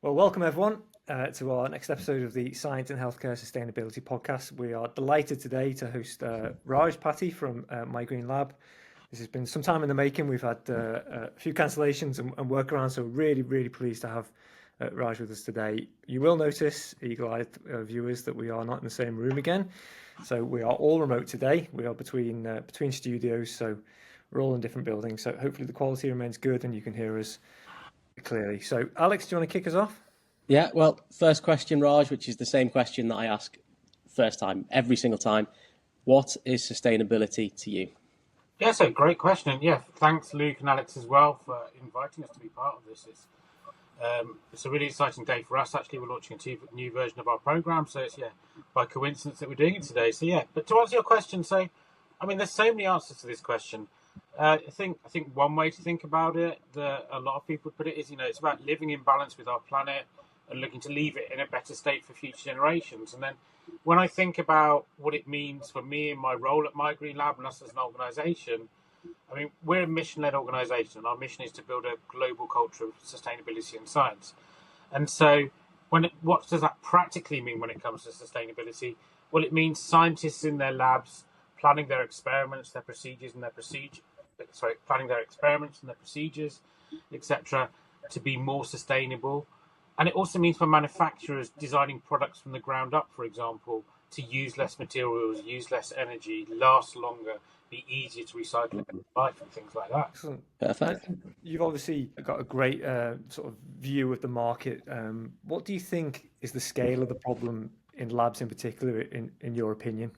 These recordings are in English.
Well, welcome everyone to our next episode of the Science and Healthcare Sustainability Podcast. We are delighted today to host Raj Patey from MyGreenLab. This has been some time in the making. We've had a few cancellations and workarounds, so really pleased to have Raj with us today. You will notice, eagle-eyed viewers, that we are not in the same room again. So we are all remote today. We are between studios, so we're all in different buildings. So hopefully the quality remains good and you can hear us clearly. So Alex, do you want to kick us off? Yeah, well, first question, Raj, which is the same question that I ask first time, every single time. What is sustainability to you? Yeah, so great question. And yeah, thanks Luke and Alex as well for inviting us to be part of this. It's a really exciting day for us. Actually, we're launching a new version of our program. So it's, by coincidence that we're doing it today. So yeah, but to answer your question, there's so many answers to this question. I think one way to think about it that a lot of people put it is, it's about living in balance with our planet and looking to leave it in a better state for future generations. And then when I think about what it means for me and my role at MyGreenLab and us as an organisation, we're a mission-led organisation, and our mission is to build a global culture of sustainability and science. And so what does that practically mean when it comes to sustainability? Well, it means scientists in their labs planning their experiments, their procedures, etc., to be more sustainable. And it also means for manufacturers designing products from the ground up, for example, to use less materials, use less energy, last longer, be easier to recycle in life and things like that. Excellent. Perfect. You've obviously got a great sort of view of the market. What do you think is the scale of the problem in labs in particular, in your opinion?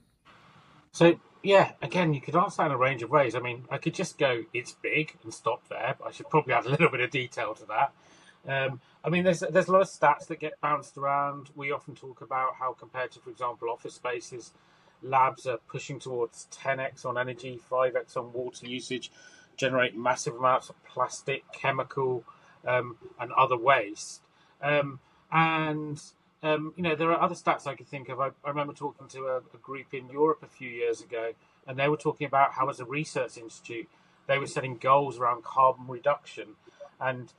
So, yeah, again, you could answer that in a range of ways. I could just go, it's big and stop there, but I should probably add a little bit of detail to that. There's a lot of stats that get bounced around. We often talk about how compared to, for example, office spaces, labs are pushing towards 10x on energy, 5x on water usage, generate massive amounts of plastic, chemical, and other waste. There are other stats I could think of. I remember talking to a group in Europe a few years ago, and they were talking about how, as a research institute, they were setting goals around carbon reduction, and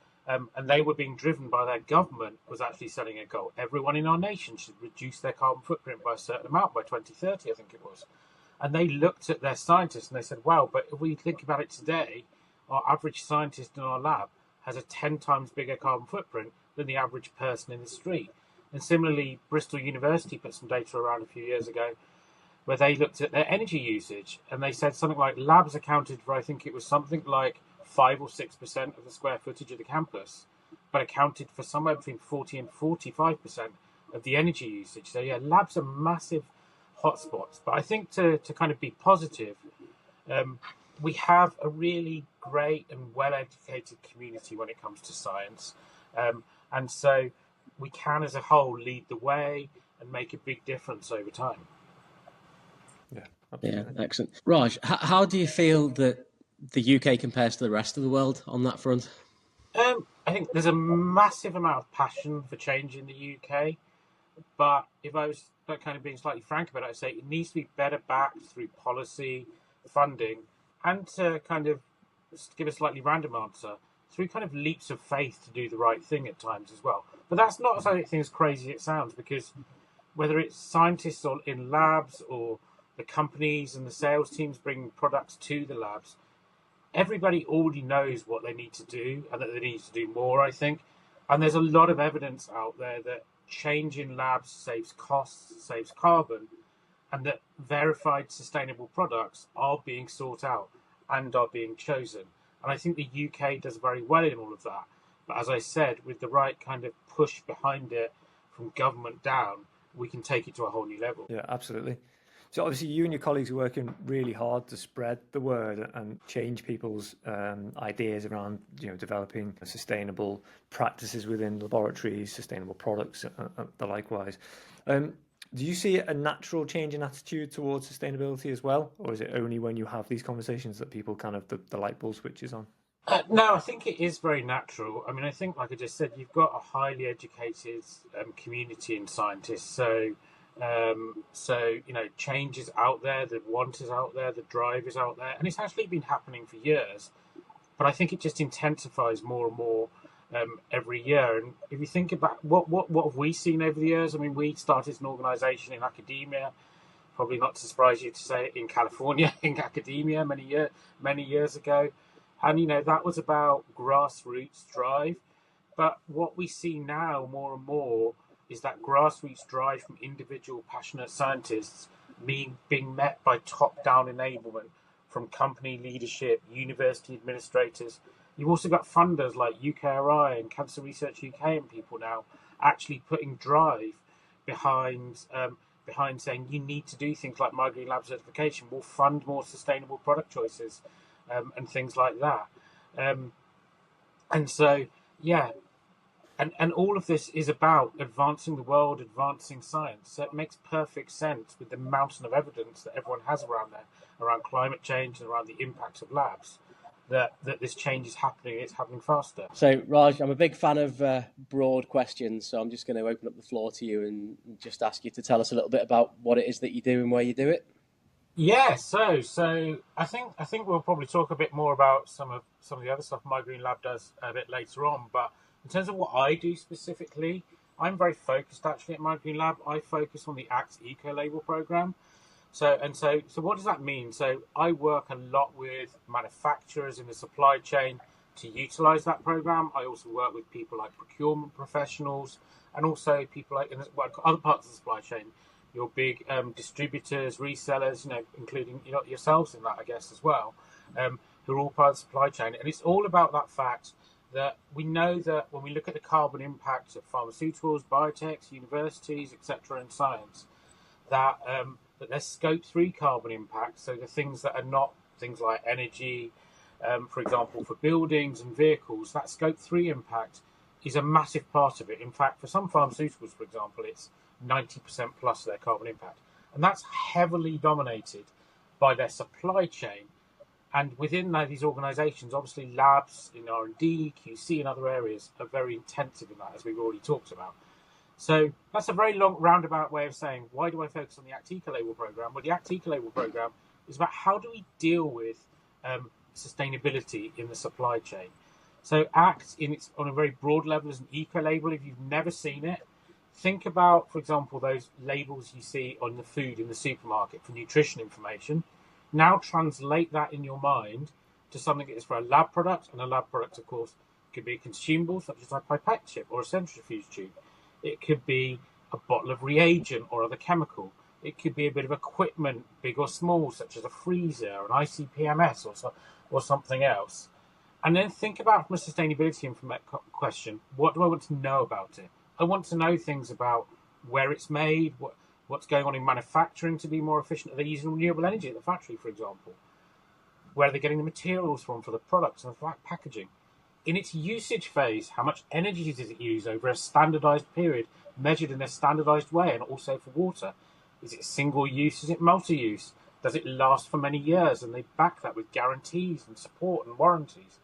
they were being driven by their government was actually setting a goal. Everyone in our nation should reduce their carbon footprint by a certain amount by 2030, I think it was. And they looked at their scientists and they said, wow, but if we think about it today, our average scientist in our lab has a 10 times bigger carbon footprint than the average person in the street. And similarly, Bristol University put some data around a few years ago where they looked at their energy usage and they said something like labs accounted for, I think it was something like 5 or 6% of the square footage of the campus, but accounted for somewhere between 40 and 45% of the energy usage. So yeah, labs are massive hotspots. But I think to kind of be positive, we have a really great and well-educated community when it comes to science. And so we can, as a whole, lead the way and make a big difference over time. Yeah, absolutely. Yeah, excellent. Raj, how do you feel that the UK compares to the rest of the world on that front? I think there's a massive amount of passion for change in the UK, but if I was kind of being slightly frank about it, I'd say it needs to be better backed through policy, funding, and to kind of give a slightly random answer, through kind of leaps of faith to do the right thing at times as well. But that's not something as crazy as it sounds, because whether it's scientists or in labs or the companies and the sales teams bringing products to the labs, everybody already knows what they need to do and that they need to do more, I think. And there's a lot of evidence out there that change in labs saves costs, saves carbon, and that verified sustainable products are being sought out and are being chosen. And I think the UK does very well in all of that. But as I said, with the right kind of push behind it from government down, we can take it to a whole new level. Yeah, absolutely. So obviously you and your colleagues are working really hard to spread the word and change people's ideas around, developing sustainable practices within laboratories, sustainable products, the likewise. Do you see a natural change in attitude towards sustainability as well? Or is it only when you have these conversations that people kind of, the light bulb switches on? No, I think it is very natural. I think, like I just said, you've got a highly educated community and scientists. So, change is out there, the want is out there, the drive is out there. And it's actually been happening for years. But I think it just intensifies more and more. every year. And if you think about what have we seen over the years? I mean, we started as an organisation in academia, probably not to surprise you to say, in California, in academia many years ago, and that was about grassroots drive. But what we see now more and more is that grassroots drive from individual passionate scientists being met by top-down enablement from company leadership, university administrators. You've also got funders like UKRI and Cancer Research UK and people now actually putting drive behind saying you need to do things like MyGreenLab certification. We'll fund more sustainable product choices and things like that. And so, yeah, and all of this is about advancing the world, advancing science. So it makes perfect sense with the mountain of evidence that everyone has around there, around climate change and around the impacts of labs, that this change is happening. It's happening faster. So, Raj, I'm a big fan of broad questions, so I'm just going to open up the floor to you and just ask you to tell us a little bit about what it is that you do and where you do it. Yeah, so I think we'll probably talk a bit more about some of the other stuff MyGreenLab does a bit later on. But in terms of what I do specifically, I'm very focused actually at MyGreenLab. I focus on the ACT Eco Label program. So what does that mean? So I work a lot with manufacturers in the supply chain to utilize that program. I also work with people like procurement professionals and also people like in other parts of the supply chain. Your big distributors, resellers, including yourselves in that, I guess, as well, who are all part of the supply chain. And it's all about that fact that we know that when we look at the carbon impact of pharmaceuticals, biotechs, universities, etc., and science, that there's scope 3 carbon impact. So the things that are not things like energy, for example, for buildings and vehicles, that scope 3 impact is a massive part of it. In fact, for some pharmaceuticals, for example, it's 90% plus their carbon impact. And that's heavily dominated by their supply chain. And within these organizations, obviously labs in R&D, QC and other areas are very intensive in that, as we've already talked about. So that's a very long roundabout way of saying, why do I focus on the ACT Eco Label program? Well, the ACT Eco Label program is about how do we deal with sustainability in the supply chain. So ACT, on a very broad level, is an eco label. If you've never seen it, think about, for example, those labels you see on the food in the supermarket for nutrition information. Now translate that in your mind to something that is for a lab product, and a lab product, of course, could be a consumable such as a pipette tip or a centrifuge tube. It could be a bottle of reagent or other chemical. It could be a bit of equipment, big or small, such as a freezer or an ICP-MS or something else. And then think about, from a sustainability question, what do I want to know about it? I want to know things about where it's made, what's going on in manufacturing to be more efficient. Are they using renewable energy at the factory, for example? Where are they getting the materials from for the products and the packaging? In its usage phase, how much energy does it use over a standardized period, measured in a standardized way, and also for water? Is it single use? Is it multi-use? Does it last for many years? And they back that with guarantees and support and warranties.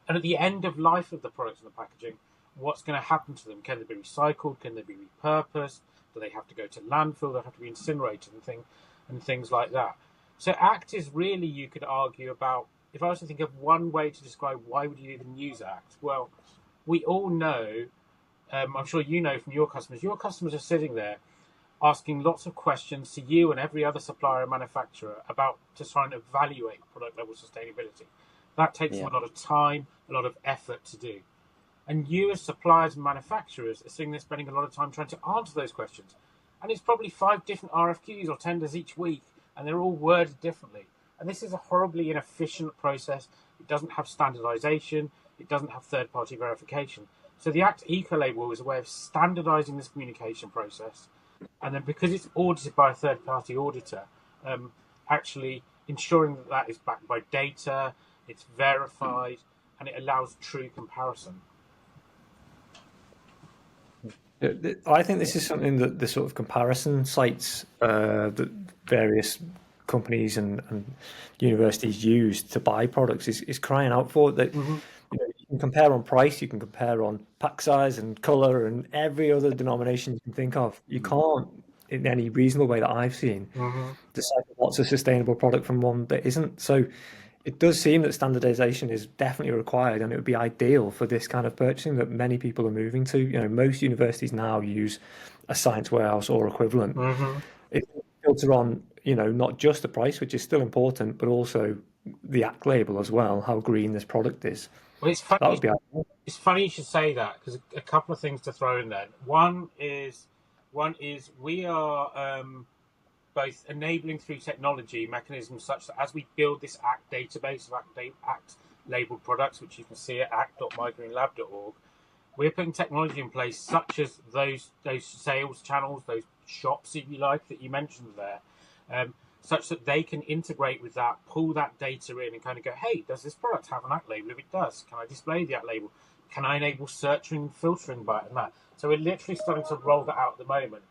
And at the end of life of the products and the packaging, what's going to happen to them? Can they be recycled? Can they be repurposed? Do they have to go to landfill? Do they have to be incinerated and things like that? So ACT is really, you could argue about, if I was to think of one way to describe why would you even use ACT, well, we all know, I'm sure you know from your customers are sitting there asking lots of questions to you and every other supplier and manufacturer about to try and evaluate product level sustainability. That takes them a lot of time, a lot of effort to do. And you as suppliers and manufacturers are sitting there spending a lot of time trying to answer those questions. And it's probably 5 different RFQs or tenders each week, and they're all worded differently. And this is a horribly inefficient process. It doesn't have standardization. It doesn't have third-party verification. So the ACT Eco Label is a way of standardizing this communication process. And then because it's audited by a third-party auditor, actually ensuring that is backed by data, it's verified, and it allows true comparison. I think this is something that the sort of comparison sites that various companies and universities use to buy products is crying out for. That you can compare on price, you can compare on pack size and color and every other denomination you can think of. You can't, in any reasonable way that I've seen, decide what's a sustainable product from one that isn't. So it does seem that standardization is definitely required, and it would be ideal for this kind of purchasing that many people are moving to. You know, most universities now use a science warehouse or equivalent. Mm-hmm. It filter on, you know, not just the price, which is still important, but also the ACT label as well, how green this product is. Well, it's That funny. would be ideal. It's funny you should say that, because a couple of things to throw in there. One is we are both enabling through technology mechanisms such that as we build this ACT database of ACT labeled products, which you can see at act.mygreenlab.org, we're putting technology in place such as those sales channels, those shops, if you like, that you mentioned there, such that they can integrate with that, pull that data in, and kind of go, hey, does this product have an ACT label? If it does, can I display the ACT label? Can I enable searching and filtering by it and that? So we're literally starting to roll that out at the moment.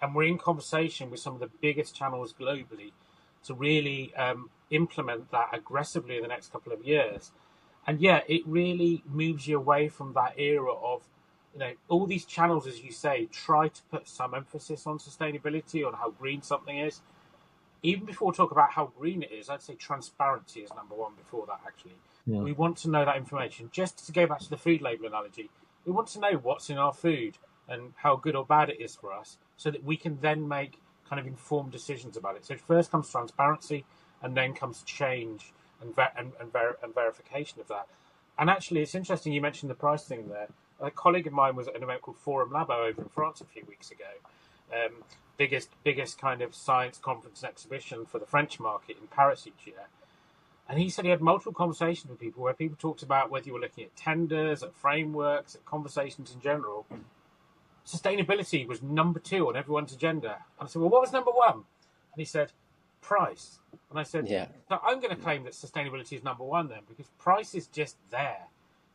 And we're in conversation with some of the biggest channels globally to really implement that aggressively in the next couple of years. And yeah, it really moves you away from that era of, you know, all these channels, as you say, try to put some emphasis on sustainability, on how green something is. Even before we talk about how green it is, I'd say transparency is number one before that, actually. Yeah. We want to know that information. Just to go back to the food label analogy, we want to know what's in our food and how good or bad it is for us, so that we can then make kind of informed decisions about it. So first comes transparency, and then comes change and verification of that. And actually, it's interesting you mentioned the price thing there. A colleague of mine was at an event called Forum Labo over in France a few weeks ago. Biggest kind of science conference and exhibition for the French market in Paris each year. And he said he had multiple conversations with people where people talked about whether you were looking at tenders, at frameworks, at conversations in general. Sustainability was number 2 on everyone's agenda. And I said, well, what was number 1? And he said, price. And I said, yeah. So I'm going to claim that sustainability is number 1 then, because price is just there,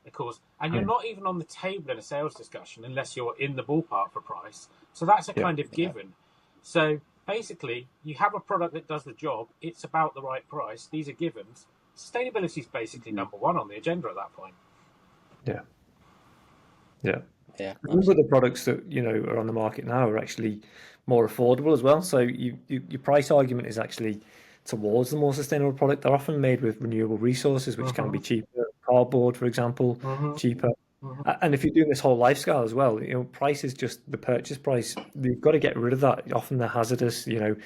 of course. And you're not even on the table in a sales discussion unless you're in the ballpark for price. So that's a kind of given. So basically, you have a product that does the job. It's about the right price. These are givens. Sustainability is basically number 1 on the agenda at that point. Yeah. Yeah. Yeah, a number of the products that, you know, are on the market now are actually more affordable as well. So your price argument is actually towards the more sustainable product. They're often made with renewable resources, which can be cheaper. Cardboard, for example, cheaper. And if you're doing this whole lifestyle as well, you know, price is just the purchase price. You've got to get rid of that. Often they're hazardous, you know.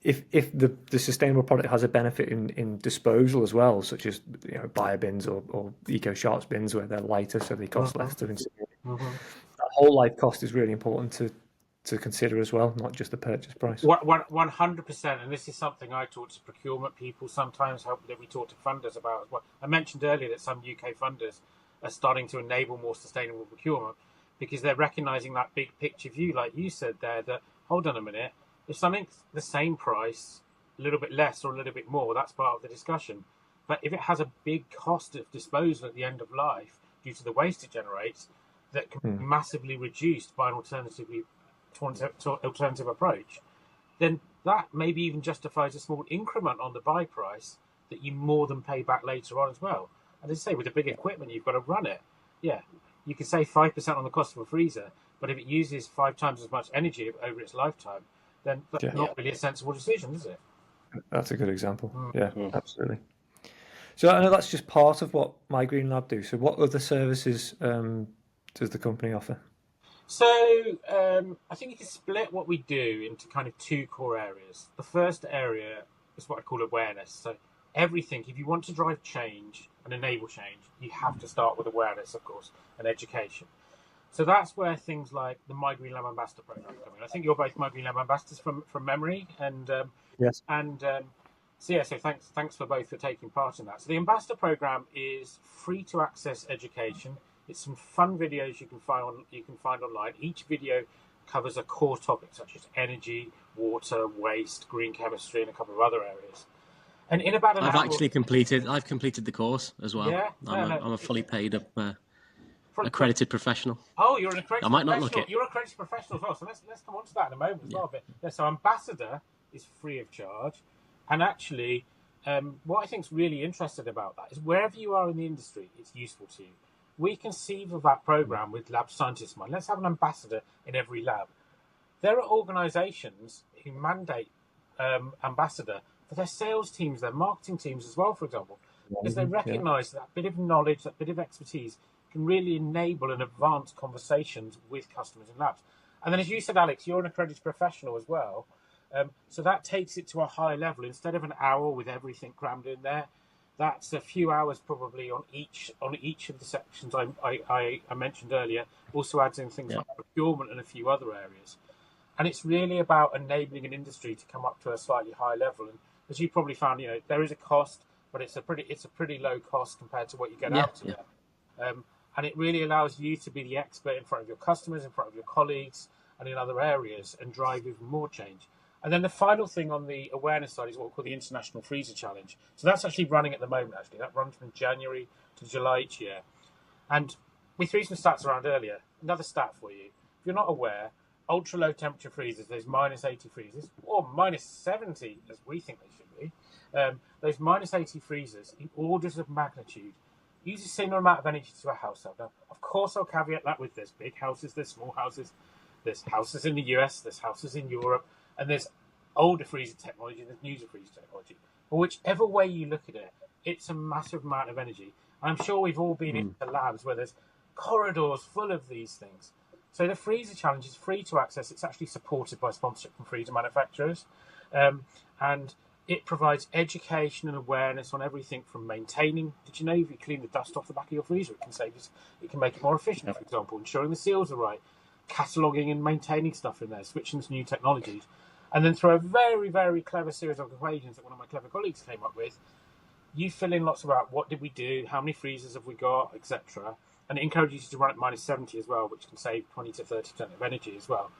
If the sustainable product has a benefit in disposal as well, such as, you know, bio bins or eco sharps bins where they're lighter, so they cost less to incinerate. That whole life cost is really important to consider as well, not just the purchase price. 100%, and this is something I talk to procurement people sometimes, that we talk to funders about as well. I mentioned earlier that some UK funders are starting to enable more sustainable procurement because they're recognising that big picture view, like you said there, that, hold on a minute, if something's the same price, a little bit less or a little bit more, that's part of the discussion. But if it has a big cost of disposal at the end of life due to the waste it generates, that can be massively reduced by an alternative approach, then that maybe even justifies a small increment on the buy price that you more than pay back later on as well. And as I say, with the big equipment, you've got to run it. Yeah, you can save 5% on the cost of a freezer, but if it uses 5 times as much energy over its lifetime, then that's not really a sensible decision, is it? That's a good example. Yeah, absolutely. So I know that's just part of what MyGreenLab do. So what other services does the company offer? So I think you can split what we do into kind of 2 core areas. The first area is what I call awareness. So everything, if you want to drive change and enable change, you have to start with awareness, of course, and education. So that's where things like the MyGreenLab Ambassador Program come in. I think you're both MyGreenLab ambassadors from memory, and yes, and so yeah. So thanks for both for taking part in that. So the Ambassador Program is free to access education. It's some fun videos you can find online. Each video covers a core topic such as energy, water, waste, green chemistry, and a couple of other areas. And in about an hour, I've completed the course as well. Yeah, I'm a fully paid up. Accredited professional. Oh, you're an accredited I might professional. not look it. You're an accredited professional as well. So let's come on to that in a moment as well. But yeah, so Ambassador is free of charge. And actually, what I think is really interesting about that is wherever you are in the industry, it's useful to you. We conceive of that program with lab scientists in mind. Let's have an ambassador in every lab. There are organizations who mandate ambassador for their sales teams, their marketing teams as well, for example. because they recognise that bit of knowledge, that bit of expertise can really enable and advance conversations with customers in labs. And then, as you said, Alex, you're an accredited professional as well. So that takes it to a high level. Instead of an hour with everything crammed in there, that's a few hours probably on each of the sections I mentioned earlier. Also adds in things like procurement and a few other areas. And it's really about enabling an industry to come up to a slightly higher level. And as you probably found, there is a cost, but it's a pretty low cost compared to what you get out of it. And it really allows you to be the expert in front of your customers, in front of your colleagues, and in other areas, and drive even more change. And then the final thing on the awareness side is what we call the International Freezer Challenge. So that's actually running at the moment, actually. That runs from January to July each year. And we threw some stats around earlier. Another stat for you. If you're not aware, ultra-low temperature freezers, those minus 80 freezers, or minus 70, as we think they should be, those minus 80 freezers, in orders of magnitude, use a similar amount of energy to a household. Now, of course, I'll caveat that with there's big houses, there's small houses, there's houses in the US, there's houses in Europe, and there's older freezer technology, there's newer freezer technology. But whichever way you look at it, it's a massive amount of energy. I'm sure we've all been into labs where there's corridors full of these things. So the Freezer Challenge is free to access. It's actually supported by sponsorship from freezer manufacturers. And it provides education and awareness on everything from maintaining. Did you know if you clean the dust off the back of your freezer, it can make it more efficient, for example, ensuring the seals are right, cataloguing and maintaining stuff in there, switching to new technologies. And then through a very, very clever series of equations that one of my clever colleagues came up with, you fill in lots about what did we do, how many freezers have we got, etc. And it encourages you to run at minus 70 as well, which can save 20 to 30% of energy as well.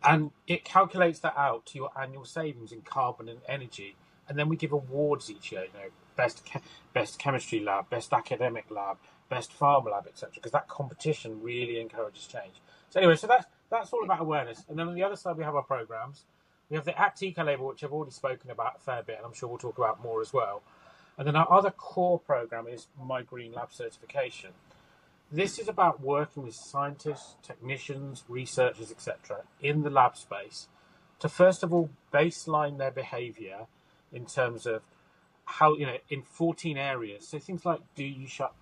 And it calculates that out to your annual savings in carbon and energy. And then we give awards each year, best chemistry lab, best academic lab, best pharma lab, etc. Because that competition really encourages change. So anyway, so that's all about awareness. And then on the other side, we have our programs. We have the ACT Eco label, which I've already spoken about a fair bit, and I'm sure we'll talk about more as well. And then our other core program is MyGreenLab certification. This is about working with scientists, technicians, researchers, etc. in the lab space to first of all baseline their behavior in terms of how, in 14 areas. So things like, do you shut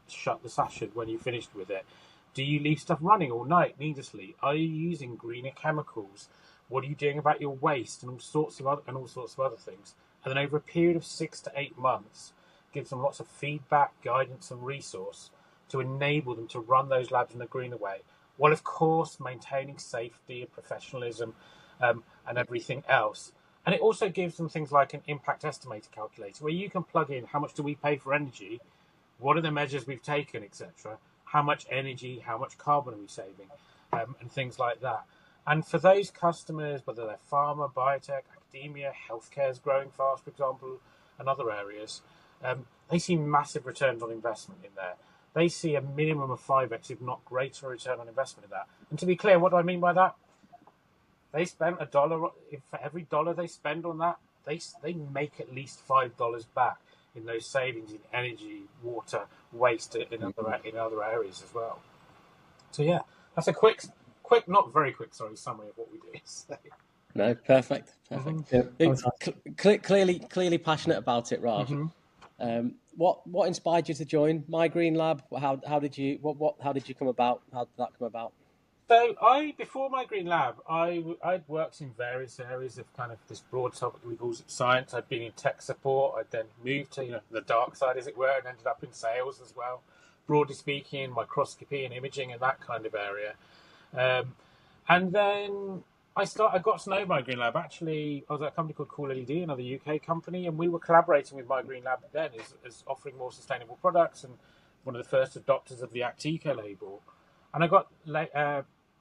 the sachet when you finished with it? Do you leave stuff running all night needlessly? Are you using greener chemicals? What are you doing about your waste and all sorts of other things? And then over a period of 6 to 8 months, gives them lots of feedback, guidance, and resource to enable them to run those labs in a greener way, while of course maintaining safety and professionalism and everything else. And it also gives them things like an impact estimator calculator, where you can plug in how much do we pay for energy, what are the measures we've taken, etc. How much energy, how much carbon are we saving, and things like that. And for those customers, whether they're pharma, biotech, academia, healthcare is growing fast, for example, and other areas, they see massive returns on investment in there. They see a minimum of 5x, if not greater, return on investment in that. And to be clear, what do I mean by that? They spend $1 for every dollar they spend on that. They make at least $5 back in those savings in energy, water, waste, in other areas as well. So yeah, that's a quick, not very quick, summary of what we do. So. No, perfect. Yeah, Clearly passionate about it, Raj. What inspired you to join MyGreenLab? How did you come about? How did that come about? So before MyGreenLab, I'd worked in various areas of kind of this broad topic we call science. I'd been in tech support. I'd then moved to the dark side, as it were, and ended up in sales as well. Broadly speaking, microscopy and imaging and that kind of area. And then I got to know MyGreenLab. Actually, I was at a company called Cool LED, another UK company, and we were collaborating with MyGreenLab then as offering more sustainable products and one of the first adopters of the ACT Eco label. And I got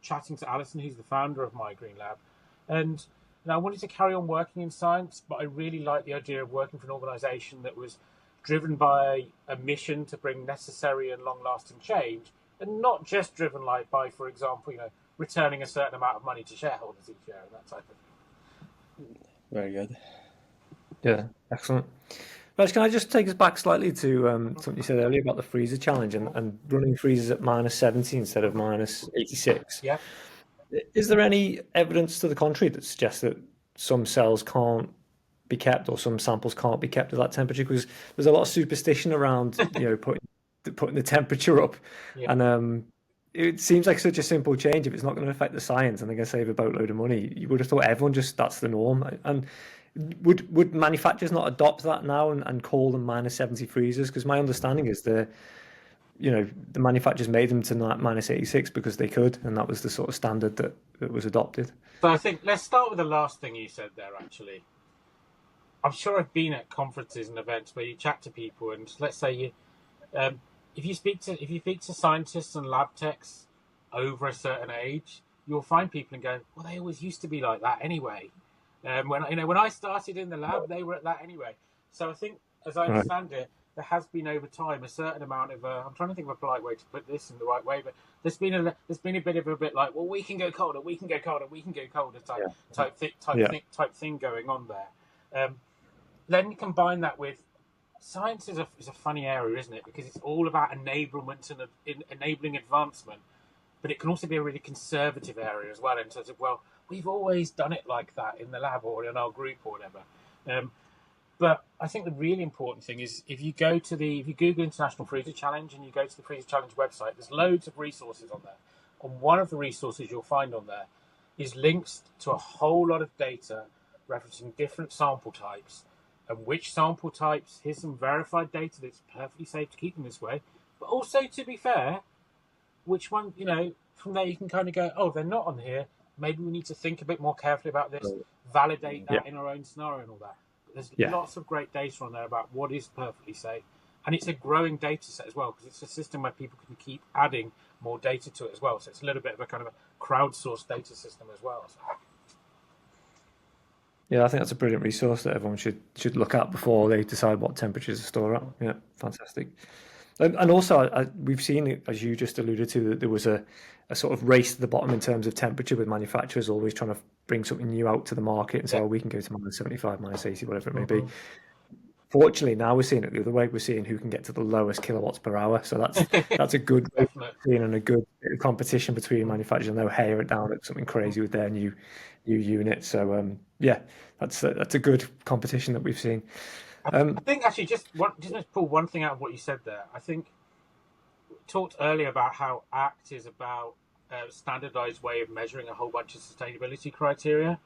chatting to Alison, who's the founder of MyGreenLab, and I wanted to carry on working in science, but I really liked the idea of working for an organisation that was driven by a mission to bring necessary and long-lasting change, and not just driven by, for example, returning a certain amount of money to shareholders each year and that type of thing. Very good. Yeah, excellent. Raj, can I just take us back slightly to something you said earlier about the freezer challenge and running freezers at minus 70 instead of minus 86? Yeah. Is there any evidence to the contrary that suggests that some cells can't be kept, or some samples can't be kept at that temperature, because there's a lot of superstition around putting the temperature up, and it seems like such a simple change. If it's not going to affect the science and they're going to save a boatload of money, you would have thought everyone that's the norm. And would manufacturers not adopt that now and call them -70 freezers? Because my understanding is the manufacturers made them to -86 because they could, and that was the sort of standard that was adopted. So I think let's start with the last thing you said there, actually. I'm sure I've been at conferences and events where you chat to people, and let's say if you speak to scientists and lab techs over a certain age, you'll find people and go, well, they always used to be like that anyway. When I started in the lab, they were at that anyway. So I think, as I understand it, there has been over time a certain amount of I'm trying to think of a polite way to put this in the right way, but there's been a bit of like, well, we can go colder type thing going on there. Then you combine that with science is a funny area, isn't it? Because it's all about enablement and enabling advancement, but it can also be a really conservative area as well in terms of, well, we've always done it like that in the lab or in our group or whatever. But I think the really important thing is if you Google International Freezer Challenge and you go to the Freezer Challenge website, there's loads of resources on there. And one of the resources you'll find on there is links to a whole lot of data referencing different sample types, and which sample types, here's some verified data that's perfectly safe to keep them this way. But also, to be fair, which one, from there you can kind of go, oh, they're not on here. Maybe we need to think a bit more carefully about this, validate that in our own scenario and all that. There's lots of great data on there about what is perfectly safe. And it's a growing data set as well, because it's a system where people can keep adding more data to it as well. So it's a little bit of a kind of a crowdsourced data system as well. So. Yeah, I think that's a brilliant resource that everyone should look at before they decide what temperatures to store at. Yeah, fantastic. And also, we've seen, as you just alluded to, that there was a sort of race to the bottom in terms of temperature, with manufacturers always trying to bring something new out to the market and say, oh, we can go to -75, -80, whatever it may be. Fortunately, now we're seeing it the other way. We're seeing who can get to the lowest kilowatts per hour. So that's a good way of seeing, and a good competition between manufacturers, and they'll hair it down at something crazy with their new unit. So that's a good competition that we've seen. I think actually just to pull one thing out of what you said there. I think we talked earlier about how ACT is about a standardized way of measuring a whole bunch of sustainability criteria.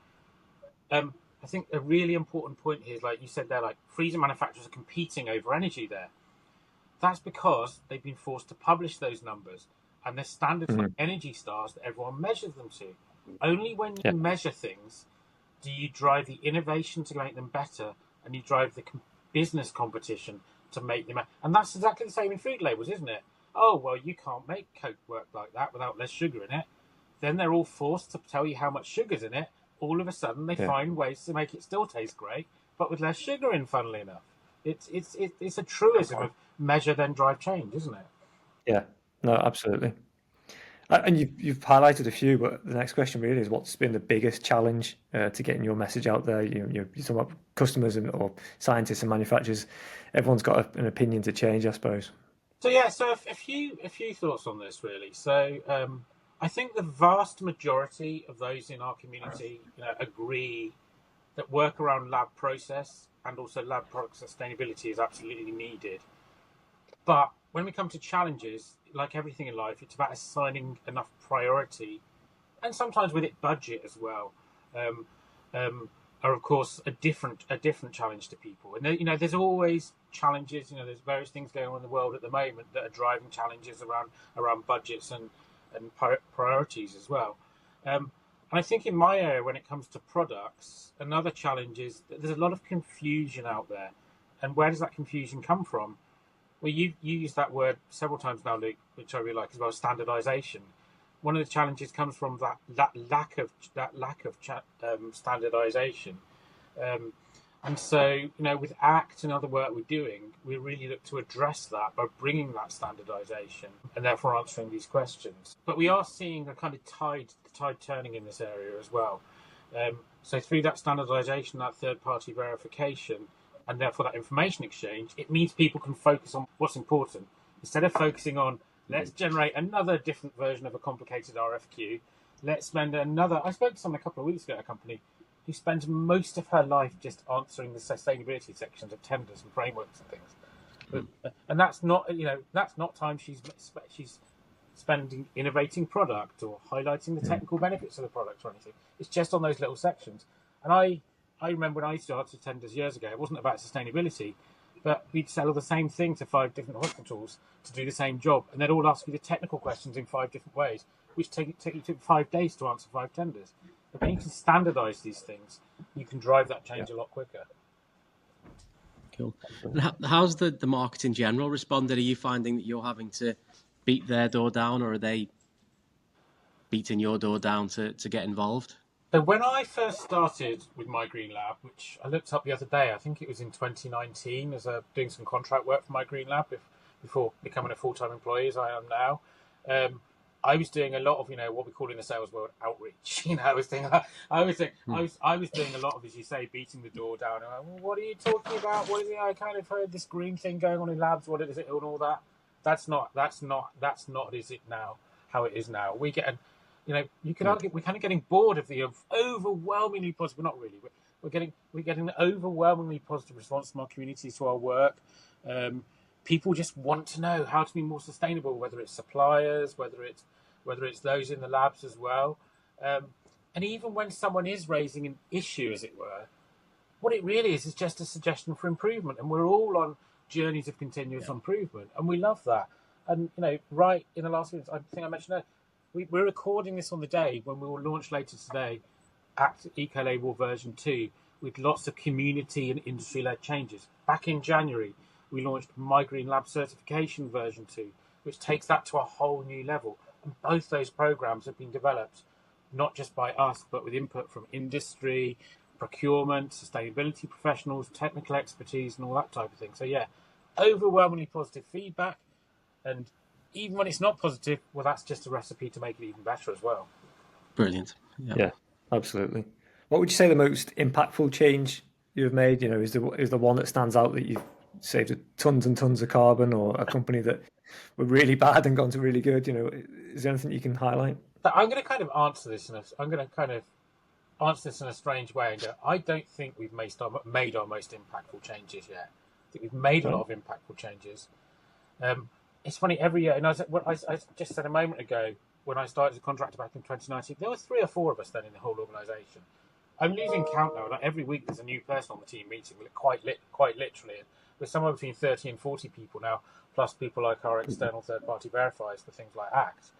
I think a really important point here is, like you said there, like freezer manufacturers are competing over energy there. That's because they've been forced to publish those numbers, and they're standards like Energy Stars that everyone measures them to. Only when you measure things do you drive the innovation to make them better, and you drive the business competition to make them. And that's exactly the same in food labels, isn't it? Oh, well, you can't make Coke work like that without less sugar in it. Then they're all forced to tell you how much sugar's in it. All of a sudden, they find ways to make it still taste great, but with less sugar in, funnily enough. It's a truism of measure, then drive change, isn't it? Yeah, no, absolutely. And you've highlighted a few, but the next question really is, what's been the biggest challenge to getting your message out there? You're talking about customers or scientists and manufacturers. Everyone's got an opinion to change, I suppose. So a few thoughts on this really. So I think the vast majority of those in our community agree that work around lab process and also lab product sustainability is absolutely needed. But when we come to challenges, like everything in life, it's about assigning enough priority, and sometimes with it budget as well, are of course a different challenge to people. And there's always challenges. There's various things going on in the world at the moment that are driving challenges around budgets and priorities as well. And I think in my area, when it comes to products, another challenge is that there's a lot of confusion out there. And where does that confusion come from? Well, you used that word several times now, Luke, which I really like as well, standardization. One of the challenges comes from that lack of standardization. And so, with ACT and other work we're doing, we really look to address that by bringing that standardization and therefore answering these questions. But we are seeing a kind of tide turning in this area as well. So through that standardization, that third-party verification, and therefore that information exchange, it means people can focus on what's important. Instead of focusing on, let's generate another different version of a complicated RFQ, let's spend another... I spoke to someone a couple of weeks ago at a company. who spends most of her life just answering the sustainability sections of tenders and frameworks and things. And that's not time she's spending innovating product or highlighting the technical benefits of the product or anything. It's just on those little sections. And I remember when I used to answer tenders years ago, it wasn't about sustainability, but we'd sell the same thing to 5 different hospitals to do the same job, and they'd all ask you the technical questions in 5 different ways, which took 5 days to answer 5 tenders. But when you can standardise these things, you can drive that change a lot quicker. Cool. And how's the market in general responded? Are you finding that you're having to beat their door down, or are they beating your door down to get involved? So when I first started with MyGreenLab, which I looked up the other day, I think it was in 2019, as doing some contract work for MyGreenLab before becoming a full-time employee, as I am now. I was doing a lot of, what we call in the sales world outreach. I was doing a lot of, as you say, beating the door down. Well, what are you talking about? What is it? I kind of heard this green thing going on in labs. What is it and all that? That's not is it now? How it is now? We get, you could argue we're kind of getting bored of the overwhelmingly positive. Not really. We're getting an overwhelmingly positive response from our communities to our work. People just want to know how to be more sustainable, whether it's suppliers, whether it's those in the labs as well. And even when someone is raising an issue, as it were, what it really is just a suggestion for improvement. And we're all on journeys of continuous improvement, and we love that. And right in the last minute, I think I mentioned that we're recording this on the day when we will launch later today, Act Ecolabel version 2, with lots of community and industry-led changes. Back in January, we launched MyGreenLab certification version 2, which takes that to a whole new level. And both those programs have been developed not just by us, but with input from industry, procurement, sustainability professionals, technical expertise, and all that type of thing. So yeah, overwhelmingly positive feedback. And even when it's not positive, well, that's just a recipe to make it even better as well. Brilliant. Yeah, absolutely. What would you say the most impactful change you've made? Is the one that stands out that you've saved tons and tons of carbon, or a company that were really bad and gone to really good? Is there anything you can highlight? I'm going to kind of answer this in a strange way and go, I don't think we've made our most impactful changes yet. I think we've made a lot of impactful changes. It's funny, every year, and I just said a moment ago, when I started as a contractor back in 2019, there were 3 or 4 of us then in the whole organisation. I'm losing count now. Like every week there's a new person on the team meeting, quite literally. We're somewhere between 30 and 40 people now, plus people like our external third-party verifiers for things like ACT.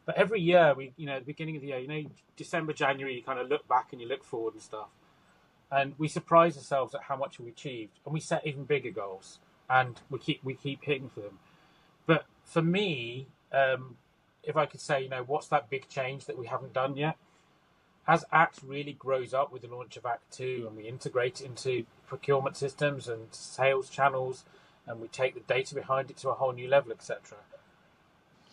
But every year, at the beginning of the year, December, January, you kind of look back and you look forward and stuff. And we surprise ourselves at how much we achieved. And we set even bigger goals. And we keep hitting for them. But for me, if I could say, what's that big change that we haven't done yet? As ACT really grows up with the launch of ACT 2 and we integrate it into procurement systems and sales channels and we take the data behind it to a whole new level, etc.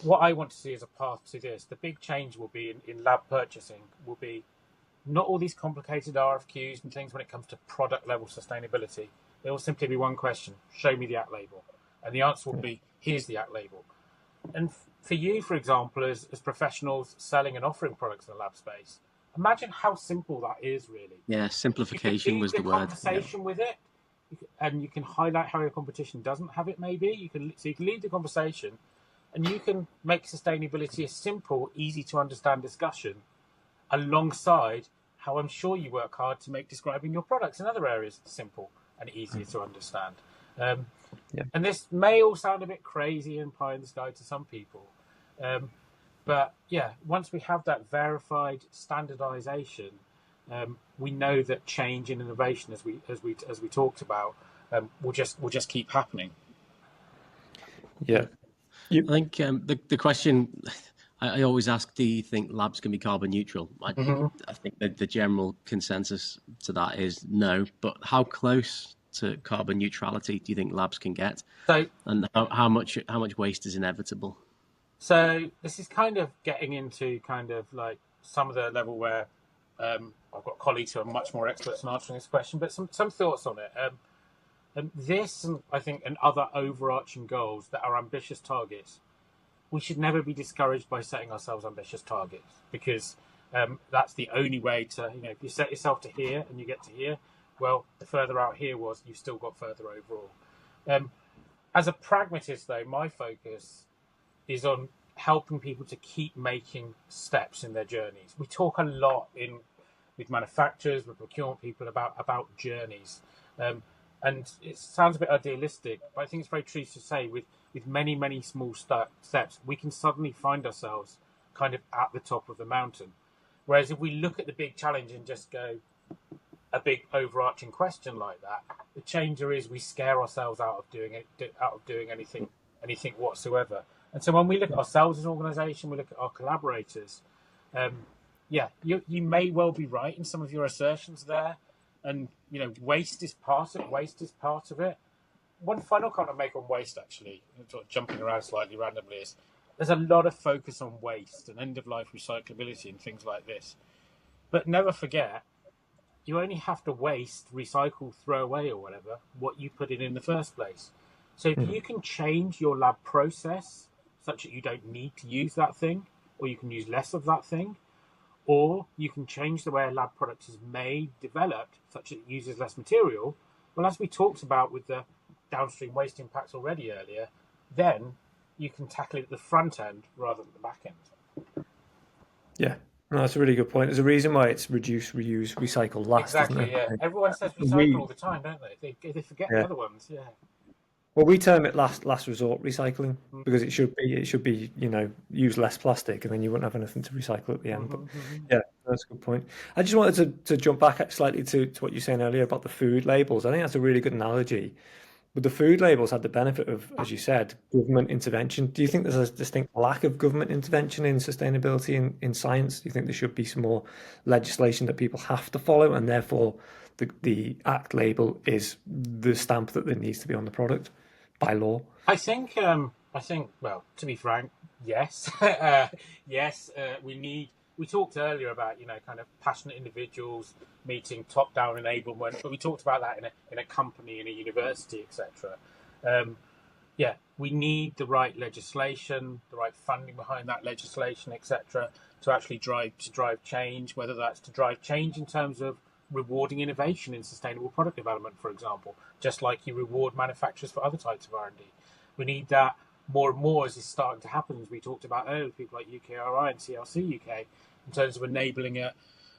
What I want to see as a path to this, the big change will be in lab purchasing, will be not all these complicated RFQs and things when it comes to product level sustainability. It will simply be one question: show me the ACT label. And the answer will be, here's the ACT label. And for you, for example, as professionals selling and offering products in the lab space, imagine how simple that is, really. Yeah, simplification was the word. Conversation with it, and you can highlight how your competition doesn't have it, maybe. You can lead the conversation, and you can make sustainability a simple, easy to understand discussion alongside how I'm sure you work hard to make describing your products in other areas simple and easier to understand. And this may all sound a bit crazy and pie in the sky to some people. But yeah, once we have that verified standardization, we know that change and innovation, as we talked about, will just keep happening. Yeah. I think the question I always ask, do you think labs can be carbon neutral? I think that the general consensus to that is no, but how close to carbon neutrality do you think labs can get? And how much waste is inevitable? So this is kind of getting into kind of like some of the level where I've got colleagues who are much more experts in answering this question, but some thoughts on it. This, and I think, and other overarching goals that are ambitious targets, we should never be discouraged by setting ourselves ambitious targets, because That's the only way to, if you set yourself to here and you get to here, well, the further out here was, you've still got further overall. As a pragmatist, though, my focus is on helping people to keep making steps in their journeys. We talk a lot with manufacturers, with procurement people about journeys. And it sounds a bit idealistic, but I think it's very true to say with many, many small steps, we can suddenly find ourselves kind of at the top of the mountain. Whereas if we look at the big challenge and just go a big overarching question like that, the changer is we scare ourselves out of doing anything whatsoever. And so when we look at ourselves as an organisation, we look at our collaborators. You may well be right in some of your assertions there, and waste is part of it. One final comment I make on waste, actually, sort of jumping around slightly randomly, is there's a lot of focus on waste and end-of-life recyclability and things like this. But never forget, you only have to waste, recycle, throw away, or whatever, what you put in the first place. So if you can change your lab process such that you don't need to use that thing, or you can use less of that thing, or you can change the way a lab product is made, developed, such that it uses less material, well, as we talked about with the downstream waste impacts already earlier, then you can tackle it at the front end rather than the back end. Yeah, no, that's a really good point. There's a reason why it's reduce, reuse, recycle last. Exactly, yeah. Everyone says recycle all the time, don't they? They forget the other ones, yeah. Well, we term it last resort recycling because it should be use less plastic, and then you wouldn't have anything to recycle at the end. But yeah, that's a good point. I just wanted to jump back slightly to what you were saying earlier about the food labels. I think that's a really good analogy. But the food labels had the benefit of, as you said, government intervention. Do you think there's a distinct lack of government intervention in sustainability in science? Do you think there should be some more legislation that people have to follow, and therefore the ACT label is the stamp that needs to be on the product by law? I think, well, to be frank, yes. Yes, we talked earlier about, kind of passionate individuals meeting top-down enablement, but we talked about that in a company, in a university, etc. We need the right legislation, the right funding behind that legislation, etc., to actually drive change, whether that's to drive change in terms of rewarding innovation in sustainable product development, for example, just like you reward manufacturers for other types of R&D. We need that more and more, as is starting to happen, as we talked about earlier, with people like UKRI and CLC UK, in terms of enabling it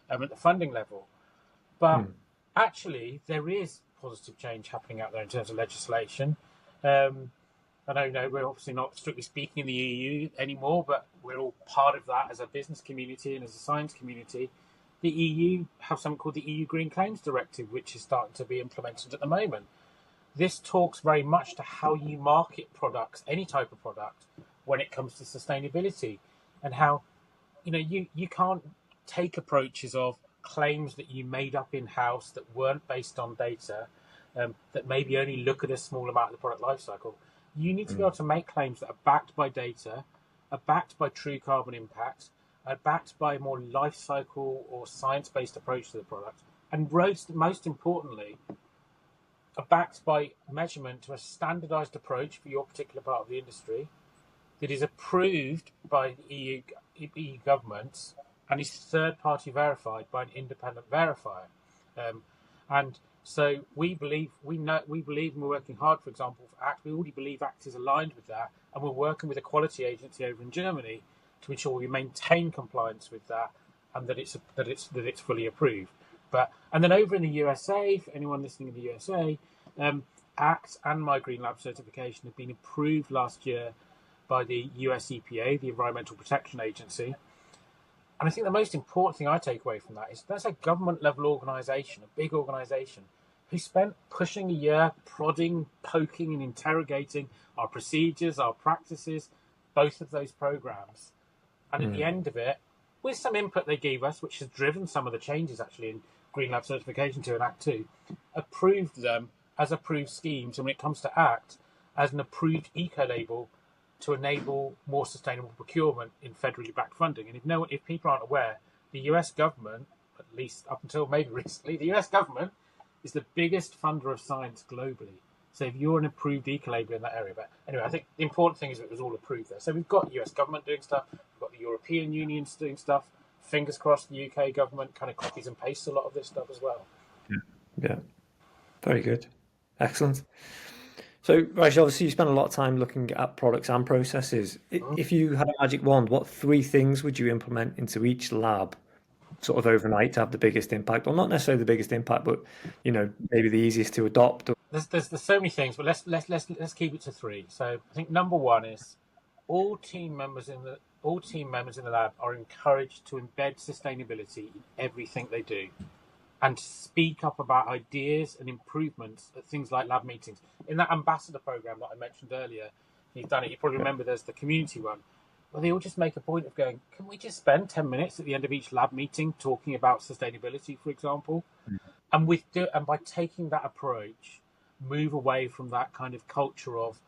at the funding level. But actually, there is positive change happening out there in terms of legislation. I don't know, we're obviously not strictly speaking in the EU anymore, but we're all part of that as a business community and as a science community. The EU have something called the EU Green Claims Directive, which is starting to be implemented at the moment. This talks very much to how you market products, any type of product, when it comes to sustainability, and how you can't take approaches of claims that you made up in-house that weren't based on data, that maybe only look at a small amount of the product life cycle. You need to be able to make claims that are backed by data, are backed by true carbon impact, are backed by a more life cycle or science-based approach to the product, and most importantly, are backed by measurement to a standardized approach for your particular part of the industry that is approved by the EU governments and is third-party verified by an independent verifier. And so we believe, and we're working hard, for example, for ACT. We already believe ACT is aligned with that, and we're working with a quality agency over in Germany to ensure we maintain compliance with that, and that it's fully approved. And then over in the USA, for anyone listening in the USA, ACT and MyGreenLab certification have been approved last year by the US EPA, the Environmental Protection Agency. And I think the most important thing I take away from that is that's a government level organisation, a big organisation, who spent pushing a year prodding, poking and interrogating our procedures, our practices, both of those programmes. And at the end of it, with some input they gave us, which has driven some of the changes actually in GreenLab certification 2 and Act 2, approved them as approved schemes, and when it comes to ACT, as an approved eco-label to enable more sustainable procurement in federally backed funding. And if people aren't aware, the US government, at least up until maybe recently, the US government is the biggest funder of science globally. So if you're an approved eco-label in that area, but anyway, I think the important thing is it was all approved there. So we've got US government doing stuff, we've got the European Union doing stuff, fingers crossed the UK government kind of copies and pastes a lot of this stuff as well. Yeah, very good. Excellent. So, Raj, obviously you spend a lot of time looking at products and processes. If you had a magic wand, what 3 things would you implement into each lab sort of overnight to have the biggest impact? Or not necessarily the biggest impact, but, maybe the easiest to adopt? There's so many things, but let's keep it to 3. So I think number 1 is all team members in the lab are encouraged to embed sustainability in everything they do, and to speak up about ideas and improvements at things like lab meetings. In that ambassador program that I mentioned earlier, you've done it. You probably remember there's the community one, where they all just make a point of going, can we just spend 10 minutes at the end of each lab meeting talking about sustainability, for example? And by taking that approach, move away from that kind of culture of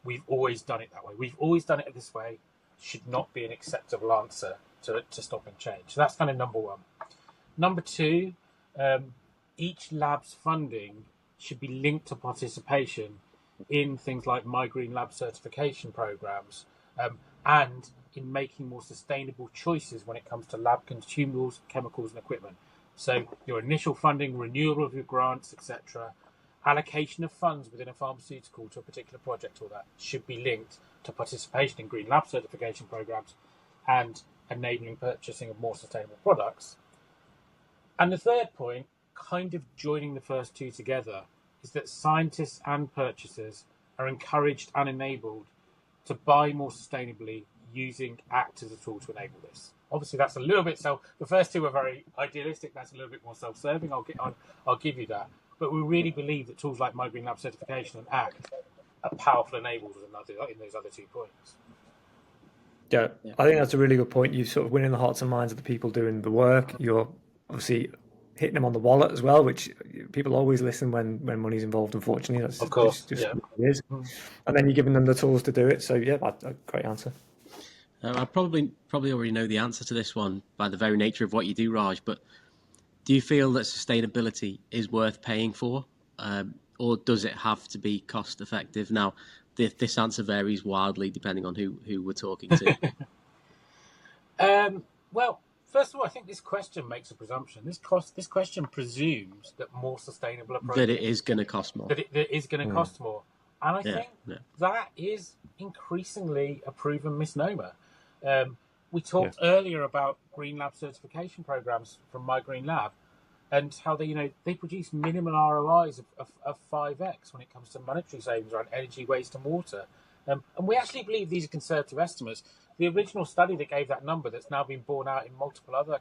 we've always done it that way. We've always done it this way. Should not be an acceptable answer to stop and change. So that's kind of number 1. Number 2, each lab's funding should be linked to participation in things like MyGreenLab certification programs, and in making more sustainable choices when it comes to lab consumables, chemicals and equipment. So your initial funding, renewal of your grants, etc., allocation of funds within a pharmaceutical to a particular project, all that should be linked to participation in green lab certification programs and enabling purchasing of more sustainable products. And the third point, kind of joining the first 2 together, is that scientists and purchasers are encouraged and enabled to buy more sustainably using ACT as a tool to enable this. Obviously, that's a little bit the first 2 are very idealistic. That's a little bit more self-serving. I'll give you that. But we really believe that tools like MyGreenLab certification and ACT are powerful enablers in those other 2 points. Yeah, I think that's a really good point. You're sort of winning the hearts and minds of the people doing the work. You're obviously hitting them on the wallet as well, which people always listen when money's involved, unfortunately. That's of course, just what it is. And then you're giving them the tools to do it. So, yeah, a great answer. I probably already know the answer to this one by the very nature of what you do, Raj, but do you feel that sustainability is worth paying for, or does it have to be cost effective? Now, this answer varies wildly depending on who we're talking to. Well, first of all, I think this question makes a presumption. This question presumes that more sustainable approaches... That it is going to cost more. That it is going to cost more. And I think that is increasingly a proven misnomer. We talked earlier about green lab certification programs from MyGreenLab and how they produce minimal ROIs of 5x when it comes to monetary savings around energy, waste and water. And we actually believe these are conservative estimates. The original study that gave that number, that's now been borne out in multiple other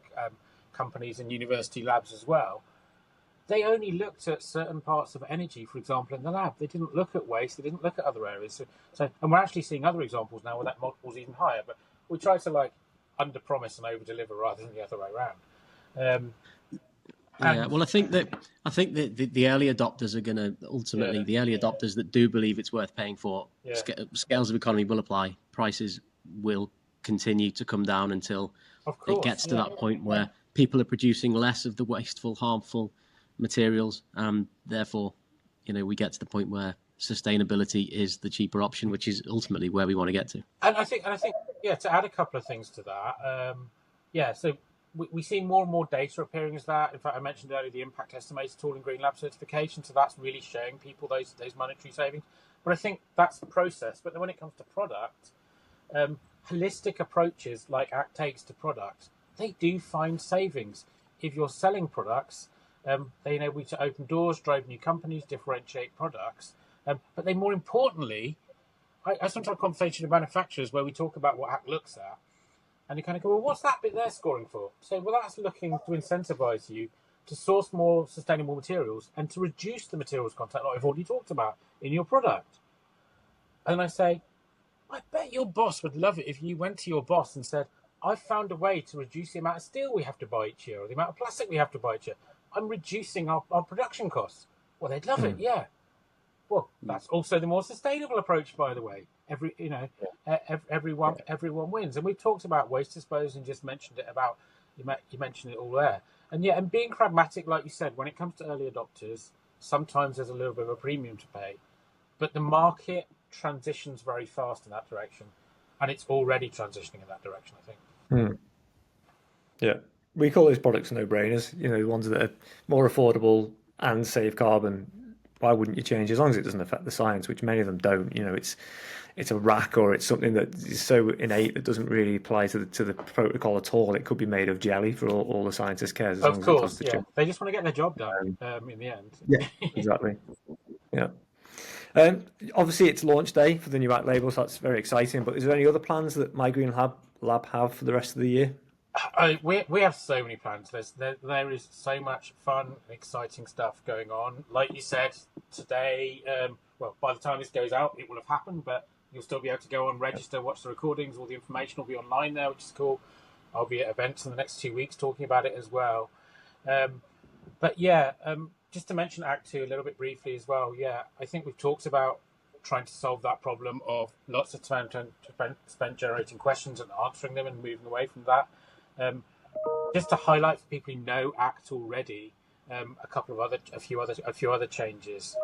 companies and university labs as well, they only looked at certain parts of energy, for example, in the lab. They didn't look at waste. They didn't look at other areas. So and we're actually seeing other examples now where that multiple is even higher. But we try to under-promise and over-deliver rather than the other way around. Well, I think that the early adopters are going to ultimately the early adopters that do believe it's worth paying for. Scales of economy will apply. Prices will continue to come down until it gets to that point where people are producing less of the wasteful, harmful materials, and therefore, we get to the point where sustainability is the cheaper option, which is ultimately where we want to get to. And I think, to add a couple of things to that, so we see more and more data appearing as that. In fact, I mentioned earlier the impact estimator tool in Green Lab certification, so that's really showing people those monetary savings. But I think that's the process. But then when it comes to product, holistic approaches like ACT takes to product, they do find savings. If you're selling products, they enable you to open doors, drive new companies, differentiate products. But they, more importantly, I sometimes have conversations with manufacturers where we talk about what ACT looks at, and you kind of go, well, what's that bit they're scoring for? So, well, that's looking to incentivize you to source more sustainable materials and to reduce the materials content like I've already talked about in your product. And I say, I bet your boss would love it if you went to your boss and said, I've found a way to reduce the amount of steel we have to buy each year or the amount of plastic we have to buy each year. I'm reducing our production costs. Well, they'd love it, yeah. Well, that's also the more sustainable approach, by the way. Everyone wins. And we've talked about waste disposal and just mentioned it about, you mentioned it all there. And being pragmatic, like you said, when it comes to early adopters, sometimes there's a little bit of a premium to pay. But the market transitions very fast in that direction. And it's already transitioning in that direction, I think. Yeah. We call those products no-brainers, the ones that are more affordable and save carbon. Why wouldn't you change as long as it doesn't affect the science, which many of them don't? It's a rack or it's something that is so innate that doesn't really apply to the protocol at all. It could be made of jelly for all the scientist cares as long Of as it course, does the yeah. job. They just want to get their job done in the end. Yeah, exactly. Yeah. Obviously, it's launch day for the new act label, so that's very exciting. But is there any other plans that MyGreenLab have for the rest of the year? We have so many plans. There is so much fun and exciting stuff going on. Like you said today, well, by the time this goes out, it will have happened, but you'll still be able to go on, register, watch the recordings. All the information will be online there, which is cool. I'll be at events in the next 2 weeks talking about it as well. But yeah, just to mention Act 2 a little bit briefly as well. Yeah, I think we've talked about trying to solve that problem of lots of time spent generating questions and answering them and moving away from that. Just to highlight for people who know ACT already, a few other changes.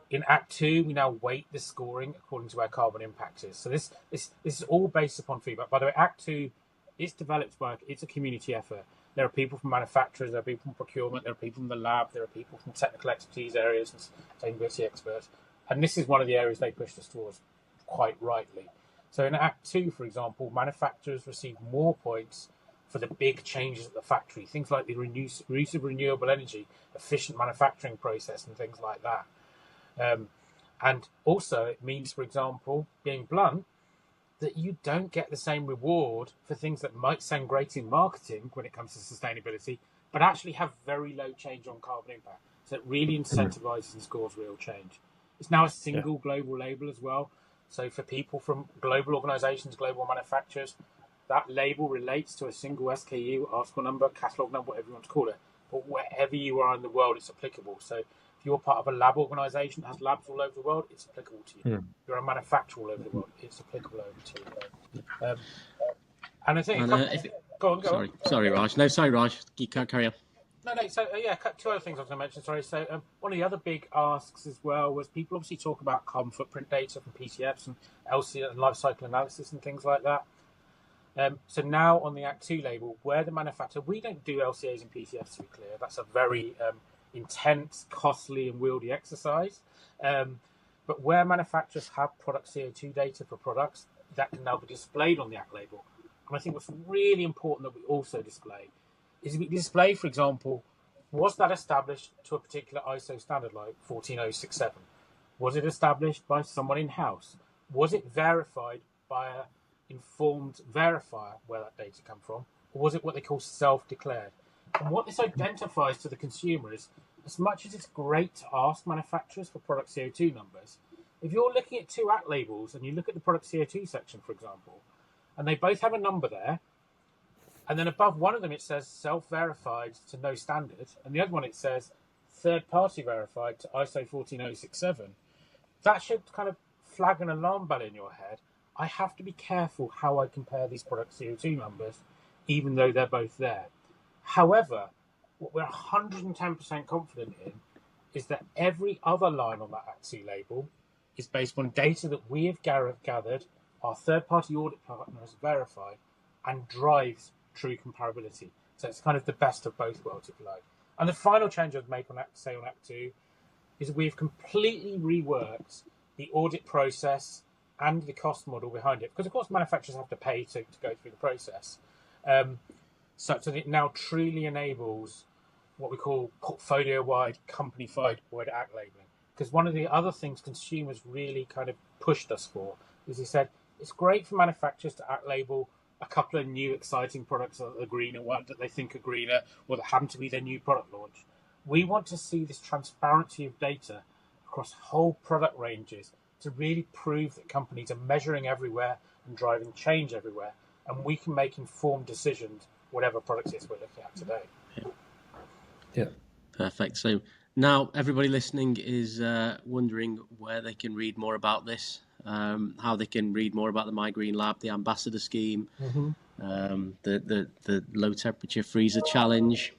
In Act 2, we now weight the scoring according to where carbon impact is. So this is all based upon feedback. By the way, Act 2 is developed it's a community effort. There are people from manufacturers, there are people from procurement, there are people from the lab, there are people from technical expertise areas and sustainability experts. And this is one of the areas they pushed us towards quite rightly. So in Act 2, for example, manufacturers receive more points for the big changes at the factory, things like the use of renewable energy, efficient manufacturing process, and things like that. And also, it means, for example, being blunt, that you don't get the same reward for things that might sound great in marketing when it comes to sustainability, but actually have very low change on carbon impact. So it really incentivizes and scores real change. It's now a single global label as well. So for people from global organizations, global manufacturers, that label relates to a single SKU, article number, catalog number, whatever you want to call it. But wherever you are in the world, it's applicable. So if you're part of a lab organization that has labs all over the world, it's applicable to you. If you're a manufacturer all over the world, it's applicable over to you. And I think... go on. Sorry, Raj. No, sorry, Raj. You can't carry on. No. So, two other things I was going to mention. Sorry. So, one of the other big asks as well was people obviously talk about carbon footprint data from PCFs and LC and life cycle analysis and things like that. So now on the Act 2 label, where the manufacturer, we don't do LCAs and PCFs, to be clear. That's a very intense, costly and wieldy exercise. But where manufacturers have product CO2 data for products, that can now be displayed on the Act label. And I think what's really important that we also display is we display, for example, was that established to a particular ISO standard like 14067? Was it established by someone in-house? Was it verified by a informed verifier where that data come from, or was it what they call self-declared? And what this identifies to the consumer is, as much as it's great to ask manufacturers for product CO2 numbers, if you're looking at two Act labels and you look at the product CO2 section, for example, and they both have a number there, and then above one of them it says self-verified to no standard, and the other one it says third-party verified to ISO 14067, that should kind of flag an alarm bell in your head. I have to be careful how I compare these product CO2 numbers, even though they're both there. However, what we're 110% confident in is that every other line on that Act 2 label is based on data that we have gathered, our third-party audit partner has verified, and drives true comparability. So it's kind of the best of both worlds, if you like. And the final change I'd make on Act 2 is we've completely reworked the audit process and the cost model behind it, because of course manufacturers have to pay to go through the process, such that it now truly enables what we call portfolio-wide, company-wide Act labeling. Because one of the other things consumers really kind of pushed us for is they said, it's great for manufacturers to Act label a couple of new exciting products that are greener, that they think are greener, or that happen to be their new product launch. We want to see this transparency of data across whole product ranges to really prove that companies are measuring everywhere and driving change everywhere, and we can make informed decisions, whatever product it is we're looking at today. Yeah. Perfect. So now everybody listening is wondering where they can read more about this, how they can read more about the MyGreenLab, the Ambassador Scheme, the low temperature freezer challenge.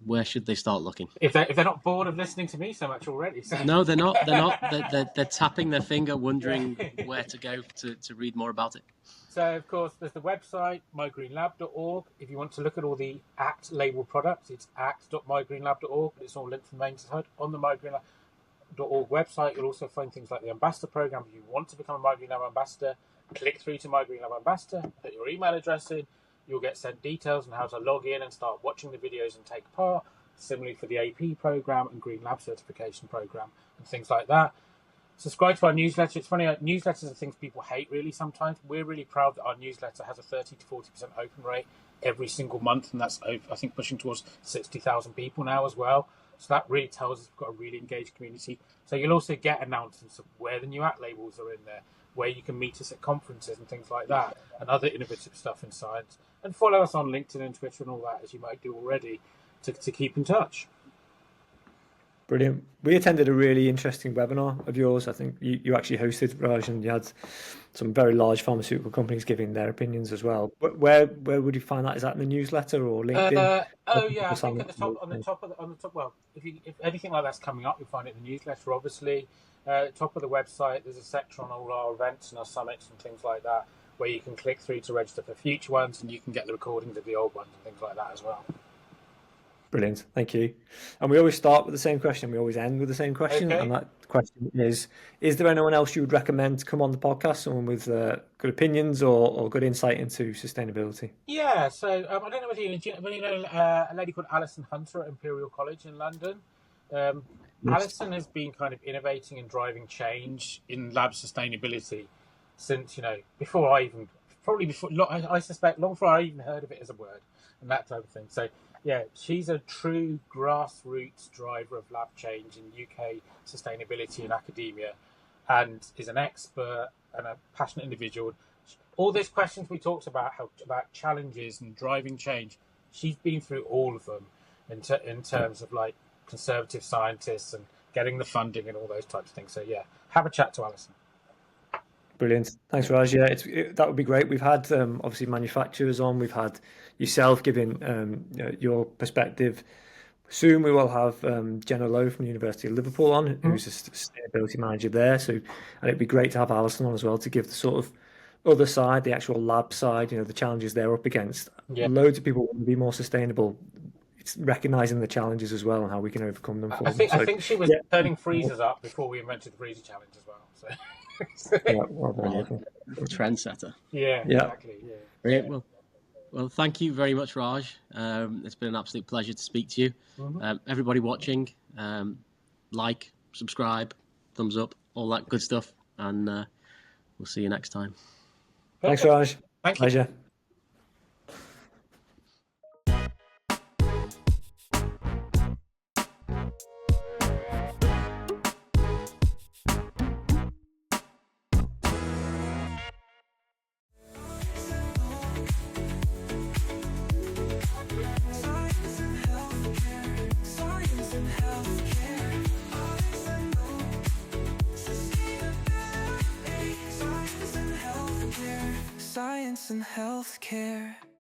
where should they start looking? If they're not bored of listening to me so much already. So. No, they're not. They're not. They're tapping their finger, wondering where to go to read more about it. So, of course, there's the website, MyGreenLab.org. If you want to look at all the ACT label products, it's act.mygreenlab.org. It's all linked from main to HUD on the MyGreenLab.org website. You'll also find things like the Ambassador Program. If you want to become a MyGreenLab Ambassador, click through to MyGreenLab Ambassador, put your email address in. You'll get sent details on how to log in and start watching the videos and take part. Similarly for the AP program and Green Lab certification program and things like that. Subscribe to our newsletter. It's funny, newsletters are things people hate really sometimes. We're really proud that our newsletter has a 30 to 40% open rate every single month, and that's, I think, pushing towards 60,000 people now as well. So that really tells us we've got a really engaged community. So you'll also get announcements of where the new ACT labels are in there, where you can meet us at conferences and things like that, and other innovative stuff in science. And follow us on LinkedIn and Twitter and all that, as you might do already, to keep in touch. Brilliant. We attended a really interesting webinar of yours. I think you actually hosted, Raj, and you had some very large pharmaceutical companies giving their opinions as well. Where would you find that? Is that in the newsletter or LinkedIn? I think at the top, on the top. Well, if anything like that's coming up, you'll find it in the newsletter. Obviously, top of the website, there's a section on all our events and our summits and things like that, where you can click through to register for future ones, and you can get the recordings of the old ones and things like that as well. Brilliant, thank you. And we always start with the same question. We always end with the same question. Okay. And that question is there anyone else you would recommend to come on the podcast, someone with good opinions or good insight into sustainability? Yeah, so I don't know whether you know a lady called Alison Hunter at Imperial College in London. Yes. Alison has been kind of innovating and driving change in lab sustainability since, before I suspect long before I even heard of it as a word and that type of thing. So yeah, she's a true grassroots driver of lab change in UK sustainability and academia, and is an expert and a passionate individual. All these questions we talked about, about challenges and driving change, she's been through all of them in terms of like conservative scientists and getting the funding and all those types of things. So yeah, have a chat to Alison. Brilliant. Thanks, Raj. Yeah, that would be great. We've had obviously manufacturers on. We've had yourself giving your perspective. Soon we will have Jenna Lowe from the University of Liverpool on, who's a sustainability manager there. And it'd be great to have Alison on as well to give the sort of other side, the actual lab side, the challenges they're up against. Yeah. Loads of people want to be more sustainable. It's recognising the challenges as well and how we can overcome them. I think she was turning freezers up before we invented the freezer challenge as well. So. Trendsetter. Yeah, exactly. Yeah. Great. Well, thank you very much, Raj. It's been an absolute pleasure to speak to you. Mm-hmm. Everybody watching, like, subscribe, thumbs up, all that good stuff, and we'll see you next time. Thanks, Raj. Thank you. Pleasure. Science and healthcare.